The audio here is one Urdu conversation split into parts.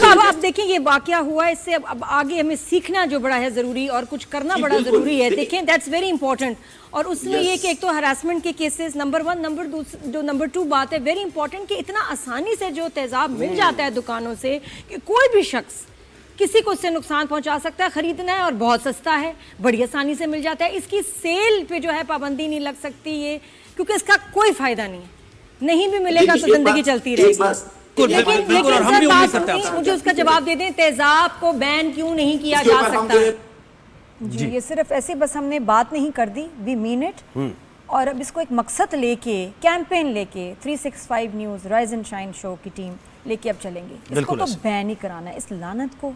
اب دیکھیں یہ واقعہ ہوا ہے، اس سے اب آگے ہمیں سیکھنا جو بڑا ہے ضروری اور کچھ کرنا بڑا ضروری ہے. دیکھیں دیٹس ویری امپورٹنٹ. اور اس میں یہ کہ ایک تو ہراسمنٹ کے کیسز نمبر 1، نمبر 2 بات ہے ویری امپورٹنٹ کہ اتنا آسانی سے جو تیزاب مل جاتا ہے دکانوں سے کہ کوئی بھی شخص کسی کو اس سے نقصان پہنچا سکتا ہے. خریدنا ہے اور بہت سستا ہے، بڑی آسانی سے مل جاتا ہے. اس کی سیل پہ جو ہے پابندی نہیں لگ سکتی یہ، کیونکہ اس کا کوئی فائدہ نہیں ہے. نہیں بھی ملے گا تو زندگی چلتی رہے گی. لیکن سر مجھے اس کا جواب دے دیں، تیزاب کو بین کیوں نہیں کیا جا سکتا؟ جی یہ صرف ایسے بس ہم نے بات نہیں کر دی، وی مین اٹ. اور اب اس کو ایک مقصد لے کے، کیمپین لے کے 365 نیوز رائز اینڈ شائن شو کی ٹیم لے کے اب چلیں گے. اس کو تو بین ہی کرانا ہے، اس لعنت کو،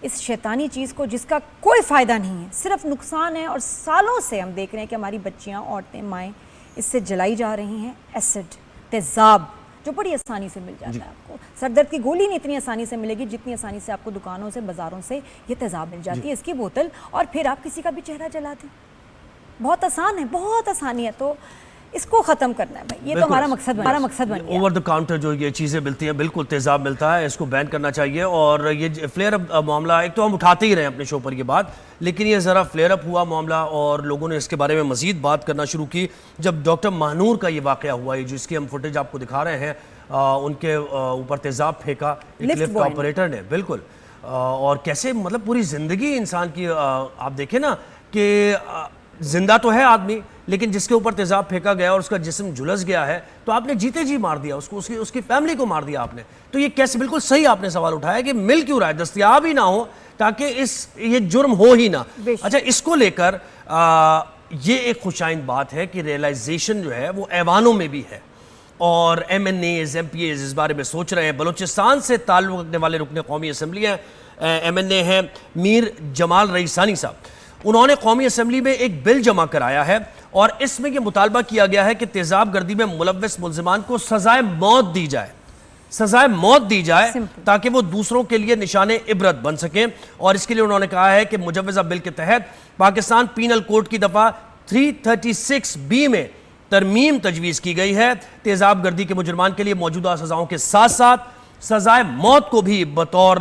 اس شیطانی چیز کو جس کا کوئی فائدہ نہیں ہے، صرف نقصان ہے. اور سالوں سے ہم دیکھ رہے ہیں کہ ہماری بچیاں، عورتیں، مائیں اس سے جلائی جا رہی ہیں. ایسڈ، تیزاب جو بڑی آسانی سے مل جاتا ہے آپ کو. سر درد کی گولی نہیں اتنی آسانی سے ملے گی جتنی آسانی سے آپ کو دکانوں سے، بازاروں سے یہ تیزاب مل جاتی ہے. اس کی بوتل اور پھر آپ کسی کا بھی چہرہ جلا دیں. بہت آسان ہے، بہت آسانی ہے. تو اس کو ختم کرنا ہے بھائی، یہ تو ہمارا مقصد بن گیا. اوور دا کاؤنٹر جو یہ چیزیں ملتی ہیں، بالکل تیزاب ملتا ہے، اس کو بین کرنا چاہیے. اور یہ فلیئر اپ معاملہ، ایک تو ہم اٹھاتے ہی رہے ہیں اپنے شو پر یہ بات، لیکن یہ ذرا فلیئر اپ ہوا معاملہ اور لوگوں نے اس کے بارے میں مزید بات کرنا شروع کی جب ڈاکٹر مہنور کا یہ واقعہ ہوا ہے، جس کی ہم فوٹیج آپ کو دکھا رہے ہیں. ان کے اوپر تیزاب پھینکا ایک لفٹ آپریٹر نے، بالکل. اور کیسے مطلب پوری زندگی انسان کی، آپ دیکھیں نا کہ زندہ تو ہے آدمی، لیکن جس کے اوپر تیزاب پھینکا گیا اور اس کا جسم جھلس گیا ہے تو آپ نے جیتے جی مار دیا اس کو، اس کی فیملی کو مار دیا آپ نے. تو یہ کیسے، بالکل صحیح آپ نے سوال اٹھایا کہ مل کیوں رہا ہے، دستیاب ہی نہ ہو تاکہ یہ جرم ہو ہی نہ. اچھا، اس کو لے کر یہ ایک خوش آئند بات ہے کہ ریئلائزیشن جو ہے وہ ایوانوں میں بھی ہے اور M N Es, M P Es اس بارے میں سوچ رہے ہیں. بلوچستان سے تعلق رکھنے والے رکن قومی اسمبلی ہیں، ایم این اے ہیں میر جمال رئیسانی صاحب. انہوں نے قومی اسمبلی میں ایک بل جمع کرایا ہے اور اس میں یہ مطالبہ کیا گیا ہے کہ تیزاب گردی میں ملوث ملزمان کو سزائے موت دی جائے، سزائے موت دی جائے تاکہ وہ دوسروں کے لیے نشان عبرت بن سکیں. اور اس کے لیے انہوں نے کہا ہے کہ مجوزہ بل کے تحت پاکستان پینل کوڈ کی دفعہ 336B میں ترمیم تجویز کی گئی ہے. تیزاب گردی کے مجرمان کے لیے موجودہ سزاؤں کے ساتھ ساتھ سزائے موت کو بھی بطور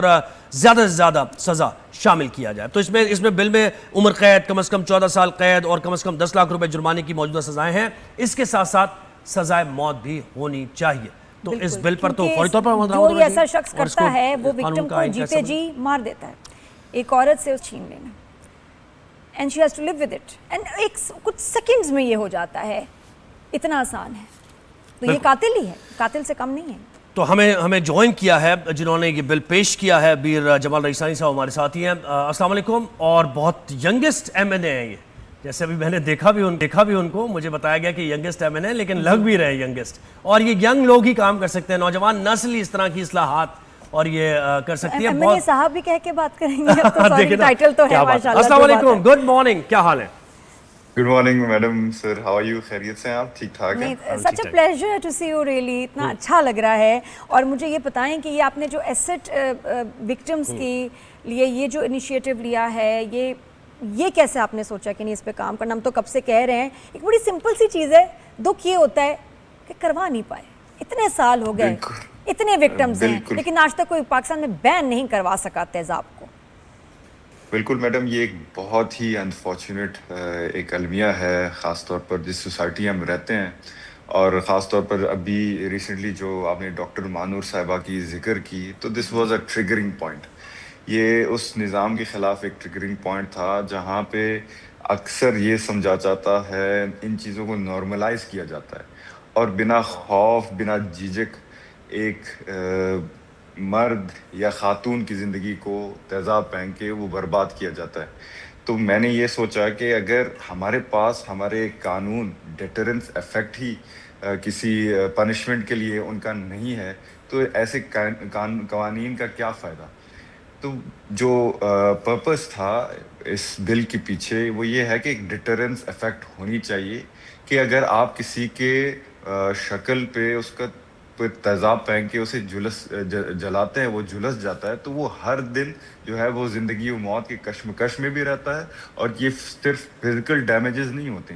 زیادہ سے زیادہ سزا شامل کیا جائے. تو اس میں بل میں عمر قید، کم از کم 14 سال قید اور کم از کم 10 لاکھ روپے جرمانے کی موجودہ سزائیں ہیں. اس کے ساتھ ساتھ سزائے موت بھی ہونی چاہیے. تو اس بل پر تو فوری طور پر جو ایسا شخص کرتا ہے وہ وکٹم کو جیتے جی مار دیتا ہے. ایک عورت سے چھین لینا، and she has to live with it, and ایک کچھ سیکنڈز میں یہ ہو جاتا ہے. اتنا آسان ہے. تو یہ قاتل ہی ہے، قاتل سے کم نہیں ہے. تو ہمیں جوائن کیا ہے جنہوں نے یہ بل پیش کیا ہے، بیر جمال رئیسانی صاحب ہمارے ساتھی ہیں. السلام علیکم. اور بہت ینگسٹ ایم این اے ہیں یہ، جیسے ابھی میں نے دیکھا بھی ان کو، مجھے بتایا گیا کہ ینگسٹ ایم این اے، لیکن لگ بھی رہے ینگسٹ. اور یہ ینگ لوگ ہی کام کر سکتے ہیں، نوجوان نسل اس طرح کی اصلاحات اور یہ کر سکتی ہے. ایم این اے صاحب بھی کہہ کے بات کریں گے اب تو، سوری ٹائٹل تو ہے ماشاءاللہ. السلام علیکم، گڈ مارننگ، کیا حال ہے؟ Good morning madam. Sir how are you? خیریت سے ہیں آپ؟ ٹھیک ٹھاک ہیں؟ Such a pleasure to see you really. اتنا اچھا لگ رہا ہے. اور مجھے یہ بتائیں کہ یہ آپ نے جو ایسٹ وکٹمس کے لیے یہ جو انیشیٹو لیا ہے، یہ کیسے آپ نے سوچا کہ نہیں اس پہ کام کرنا؟ ہم تو کب سے کہہ رہے ہیں. ایک بڑی سمپل سی چیز ہے، دکھ یہ ہوتا ہے کہ کروا نہیں پائے. اتنے سال ہو گئے، اتنے وکٹمز ہیں، لیکن آج تک کوئی پاکستان میں بین نہیں کروا سکا تیزاب کو. بالکل میڈم، یہ ایک بہت ہی انفارچونیٹ ایک المیہ ہے، خاص طور پر جس سوسائٹی ہم رہتے ہیں. اور خاص طور پر ابھی ریسنٹلی جو آپ نے ڈاکٹر مہنور صاحبہ کی ذکر کی، تو this was a triggering point. یہ اس نظام کے خلاف ایک ٹریگرنگ پوائنٹ تھا جہاں پہ اکثر یہ سمجھا جاتا ہے، ان چیزوں کو نارملائز کیا جاتا ہے اور بنا خوف، بنا جھجک ایک مرد یا خاتون کی زندگی کو تیزاب پہن کے وہ برباد کیا جاتا ہے. تو میں نے یہ سوچا کہ اگر ہمارے پاس ہمارے قانون ڈیٹرنس ایفیکٹ ہی کسی پنشمنٹ کے لیے ان کا نہیں ہے تو ایسے قوانین کا کیا فائدہ. تو جو پرپس تھا اس بل کے پیچھے وہ یہ ہے کہ ایک ڈیٹرنس ایفیکٹ ہونی چاہیے کہ اگر آپ کسی کے شکل پہ اس کا تیزاب پہن کے اسے جلاتے ہیں، وہ جھلس جاتا ہے، تو وہ ہر دن جو ہے وہ زندگی و موت کے کشمکش میں بھی رہتا ہے. اور یہ صرف فزیکل ڈیمیجز نہیں ہوتے،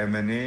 MNA,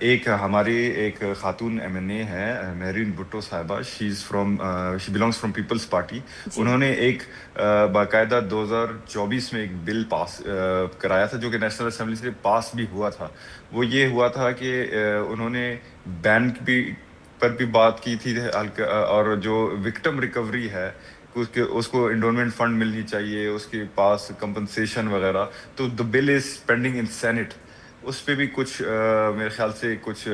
ایک ہماری ایک خاتون MNA ہے مہرین بھٹو صاحبہ, شی بلانگس فرام پیپلز پارٹی. انہوں نے ایک باقاعدہ 2024 میں ایک بل پاس کرایا تھا جو کہ نیشنل اسمبلی سے پاس بھی ہوا تھا. وہ یہ ہوا تھا کہ انہوں نے بین پر بھی بات کی تھی, اور جو وکٹم ریکوری ہے اس کو انڈورمنٹ فنڈ ملنی چاہیے, اس کے پاس کمپنسیشن وغیرہ. تو دا بل از پینڈنگ ان سینٹ. اس پہ بھی کچھ میرے خیال سے کچھ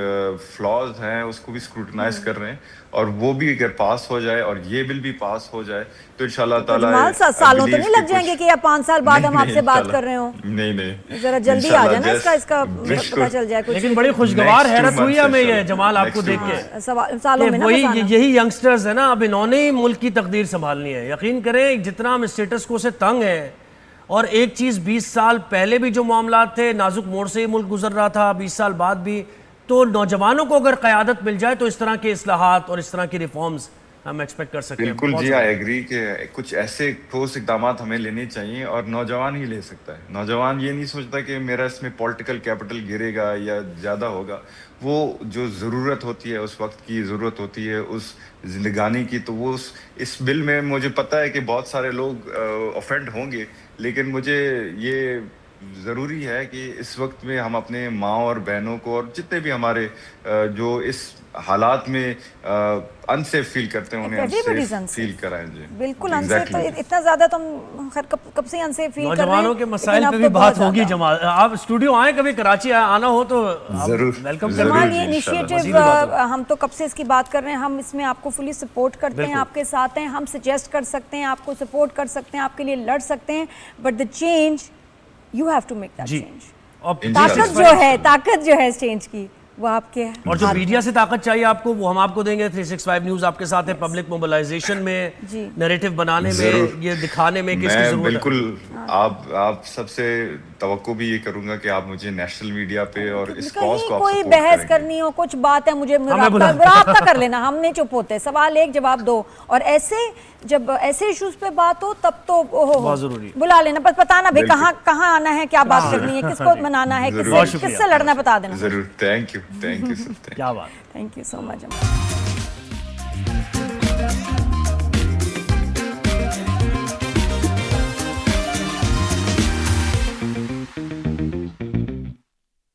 فلاز ہیں, اس کو بھی اسکروٹنائز کر رہے ہیں, اور وہ بھی اگر پاس ہو جائے اور یہ بل بھی پاس ہو جائے تو انشاءاللہ تعالیٰ جمال سالوں تو نہیں لگ جائیں گے کہ یا 5 سال بعد ہم آپ سے بات کر رہے ہوں؟ نہیں ذرا جلدی آ جانا اس کا پتہ چل جائے کچھ. لیکن بڑی خوشگوار حیرت ہوئی ہمیں یہ جمال آپ کو دیکھ کے, سالوں میں وہی یہی ینگسٹرز ہیں نا, اب انہوں نے ہی ملک کی تقدیر سنبھالنی ہے. یقین کریں جتنا ہم اسٹیٹس کو سے تنگ ہیں, اور ایک چیز 20 سال پہلے بھی جو معاملات تھے نازک موڑ سے ہی ملک گزر رہا تھا, 20 سال بعد بھی, تو نوجوانوں کو اگر قیادت مل جائے تو اس طرح کے اصلاحات اور اس طرح کی ریفارمز ہم ایکسپیکٹ کر سکتے ہیں. بالکل جی, آئی ایگری کہ کچھ ایسے ٹھوس اقدامات ہمیں لینے چاہیے, اور نوجوان ہی لے سکتا ہے. نوجوان یہ نہیں سوچتا کہ میرا اس میں پولیٹیکل کیپٹل گرے گا یا زیادہ ہوگا. وہ جو ضرورت ہوتی ہے, اس وقت کی ضرورت ہوتی ہے اس زندگانی کی, تو وہ اس بل میں مجھے پتہ ہے کہ بہت سارے لوگ اوفینڈ ہوں گے, لیکن مجھے یہ ضروری ہے کہ اس وقت میں ہم اپنے ماں اور بہنوں کو, اور جتنے بھی ہمارے جو اس حالات میں انسیف فیل کرتے ہیں, انہیں انسیف فیل کرائیں. جی بالکل انسیف, تو اتنا زیادہ تو ہم کب سے انسیف فیل کر رہے ہیں. نوجوانوں کے مسائل پہ بھی بات ہوگی. جمال آپ اسٹوڈیو آئیں, کبھی کراچی آنا ہو تو ویلکم. جمال یہ انیشیٹو ہم تو کب سے اس کی بات کر رہے ہیں, ہم اس میں آپ کو فلی سپورٹ کرتے ہیں, آپ کے ساتھ ہیں, ہم سجیسٹ کر سکتے ہیں, آپ کو سپورٹ کر سکتے ہیں, آپ کے لیے لڑ سکتے ہیں, but the change you have to make that change. طاقت جو ہے اس چینج کی وہ آپ کے, اور جو میڈیا سے طاقت چاہیے آپ کو وہ ہم آپ کو دیں گے. 365 نیوز آپ کے ساتھ ہے, پبلک موبلائزیشن میں, نیریٹو بنانے میں, یہ دکھانے میں کس کی ضرورت ہے. بالکل آپ سب سے توقع بھی یہ کروں گا کہ آپ مجھے نیشنل میڈیا پہ اور اس کاز کو کوئی بحث کرنی ہو, کچھ بات ہے, مجھے رابطہ کر لینا, ہم نہیں چپ ہوتے. سوال ایک جواب دو, اور جب ایسے ایشوز پہ بات ہو تب تو بلا لینا, بس بتانا بھائی کہاں آنا ہے, کیا بات کرنی ہے, کس کو منانا ہے, کس سے لڑنا, بتا دینا. ضرور. Thank you sir. کیا بات. Thank you so much.